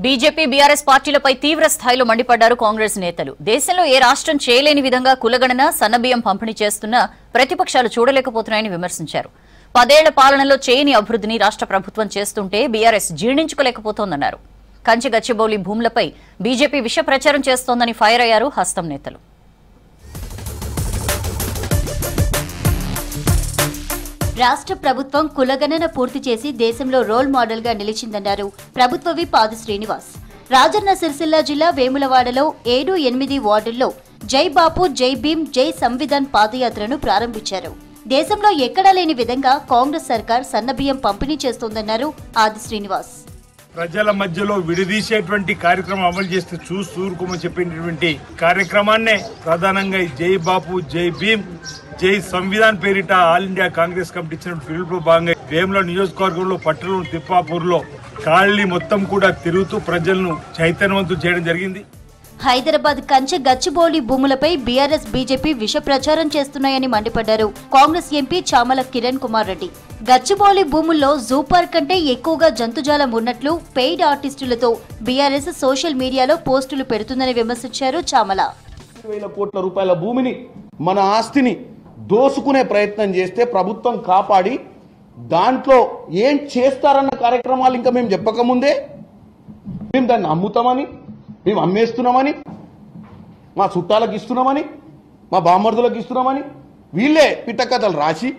BJP BRS పార్టీలపై తీవ్ర స్థాయిలో మండిపడ్డారు కాంగ్రెస్ నేతలు. దేశంలో ఏ రాష్ట్రం చేయలేని విధంగా కులగణన, సన్నబియ్యం పంపిణీ చేస్తున్నా ప్రతిపక్షాలు చూడలేకపోతున్నాయని విమర్శించారు. 10 ఏళ్ల పాలనలో చేయని అభివృద్ధిని రాష్ట్ర ప్రభుత్వం చేస్తుంటే బీఆర్ఎస్ జీర్ణించుకోలేకపోతోందన్నారు. కంచి గచ్చిబౌలి భూములపై బీజేపీ విష ప్రచారం చేస్తోందని ఫైర్ అయ్యారు హస్తం నేతలు. రాష్ట్ర ప్రభుత్వం కులగణన పూర్తి చేసి దేశంలో రోల్ మోడల్ గా నిలిచిందన్నారు ప్రభుత్వ విప్ ఆది శ్రీనివాస్. రాజన్న సిరిసిల్ల జిల్లా వేములవాడలో 7-8 వార్డుల్లో జై బాపు, జై భీమ్, జై సంవిధాన్ పాదయాత్రను ప్రారంభించారు. దేశంలో ఎక్కడా లేని విధంగా కాంగ్రెస్ సర్కార్ సన్నబియ్యం పంపిణీ చేస్తోందన్నారు ఆది శ్రీనివాస్. ప్రజల మధ్యలో విడదీసేటువంటి కార్యక్రమం అమలు చేస్తే చూస్తూరుకోమని చెప్పినటువంటి కార్యక్రమాన్నే ప్రధానంగా జై బాపు, జై భీమ్, జై సంవిధాన్ పేరిట ఆల్ ఇండియా కాంగ్రెస్ కమిటీ ఇచ్చిన పిలుపులో భాగంగా వేముల నియోజకవర్గంలో పట్టణంలో తిప్పాపూర్లో కాలనీ మొత్తం కూడా తిరుగుతూ ప్రజలను చైతన్యవంతం చేయడం జరిగింది. హైదరాబాద్ కంచె గచ్చిబౌలి భూములపై బీఆర్ఎస్, బీజేపీ విష ప్రచారం చేస్తున్నాయని మండిపడ్డారు కాంగ్రెస్ ఎంపీ చామల కిరణ్ కుమార్ రెడ్డి. గచ్చిబౌలి భూముల్లో జూ పార్క్ కంటే ఎక్కువగా జంతుజాలం ఉన్నట్లు పెయిడ్ ఆర్టిస్టులతో బీఆర్ఎస్ సోషల్ మీడియాలో పోస్టులు పెడుతుందని విమర్శించారు చామల. 1,000 కోట్ల రూపాయల భూమిని, మన ఆస్తిని దోసుకునే ప్రయత్నం చేస్తే ప్రభుత్వం కాపాడి దాంట్లో ఏం చేస్తారన్న కార్యక్రమాలు ఇంకా మేము చెప్పకముందే మేము దాన్ని అమ్ముతామని, మేము అమ్మేస్తున్నామని, మా చుట్టాలకు ఇస్తున్నామని, మా బామ్మర్దులకు ఇస్తున్నామని వీళ్ళే పిట్టకథలు రాసి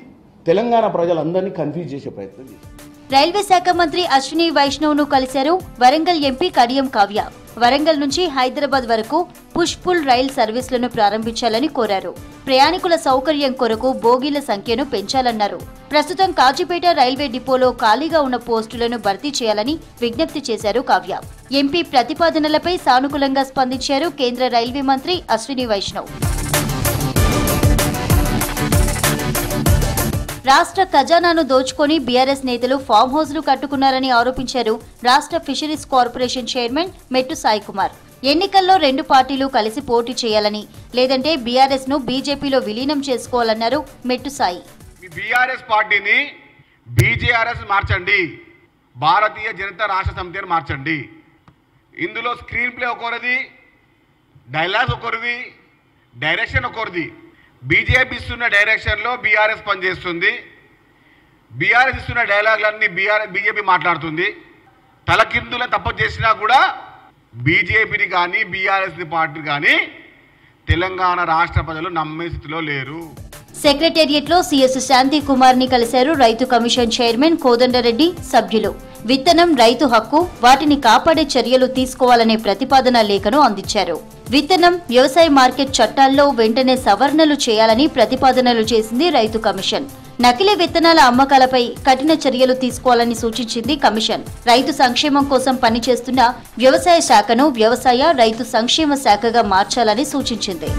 తెలంగాణ ప్రజలందరినీ కన్ఫ్యూజ్ చేసే ప్రయత్నం చేశారు. రైల్వే శాఖ మంత్రి అశ్విని వైష్ణవ్ ను కలిశారు వరంగల్ ఎంపీ కడియం కావ్య. వరంగల్ నుంచి హైదరాబాద్ వరకు పుష్ పుల్ రైల్ సర్వీసులను ప్రారంభించాలని కోరారు. ప్రయాణికుల సౌకర్యం కొరకు బోగీల సంఖ్యను పెంచాలన్నారు. ప్రస్తుతం కాజీపేట రైల్వే డిపోలో ఖాళీగా ఉన్న పోస్టులను భర్తీ చేయాలని విజ్ఞప్తి చేశారు కావ్య. ఎంపీ ప్రతిపాదనలపై సానుకూలంగా స్పందించారు కేంద్ర రైల్వే మంత్రి అశ్విని వైష్ణవ్. రాష్ట్ర ఖజానాను దోచుకొని బీఆర్ఎస్ నేతలు ఫామ్ హౌస్లు కట్టుకున్నారని ఆరోపించారు రాష్ట్ర ఫిషరీస్ కార్పొరేషన్ చైర్మన్ మెట్టు సాయి కుమార్. ఎన్నికల్లో 2 పార్టీలు కలిసి పోటీ చేయాలని, లేదంటే బీఆర్ఎస్ ను బీజేపీలో విలీనం చేసుకోవాలన్నారు మెట్టు సాయి. బీఆర్ఎస్ పార్టీని బీజేఆర్ఎస్ మార్చండి, భారతీయ జనతా రాష్ట్ర సమితిని మార్చండి. ఇందులో స్క్రీన్ ప్లే ఒకరిది, డైలాగ్స్ ఒకరిది, డైరెక్షన్ ఒకరిది. బీజేపీ ఇస్తున్న డైరెక్షన్లో బీఆర్ఎస్ పనిచేస్తుంది, బీఆర్ఎస్ ఇస్తున్న డైలాగులన్నీ బీజేపీ మాట్లాడుతుంది. తలకిందుల తప్పు చేసినా కూడా బీజేపీని కానీ బీఆర్ఎస్ పార్టీ కానీ తెలంగాణ రాష్ట్ర ప్రజలు నమ్మే స్థితిలో లేరు. సెక్రటేరియట్ లో సీఎస్ శాంతి కుమార్ ని కలిశారు రైతు కమిషన్ చైర్మన్ కోదండరెడ్డి, సభ్యులు. విత్తనం రైతు హక్కు, వాటిని కాపాడే చర్యలు తీసుకోవాలనే ప్రతిపాదన లేఖను అందించారు. విత్తనం, వ్యవసాయ మార్కెట్ చట్టాల్లో వెంటనే సవరణలు చేయాలని ప్రతిపాదనలు చేసింది రైతు కమిషన్. నకిలీ విత్తనాల అమ్మకాలపై కఠిన చర్యలు తీసుకోవాలని సూచించింది కమిషన్. రైతు సంక్షేమం కోసం పనిచేస్తున్న వ్యవసాయ శాఖను వ్యవసాయ, రైతు సంక్షేమ శాఖగా మార్చాలని సూచించింది.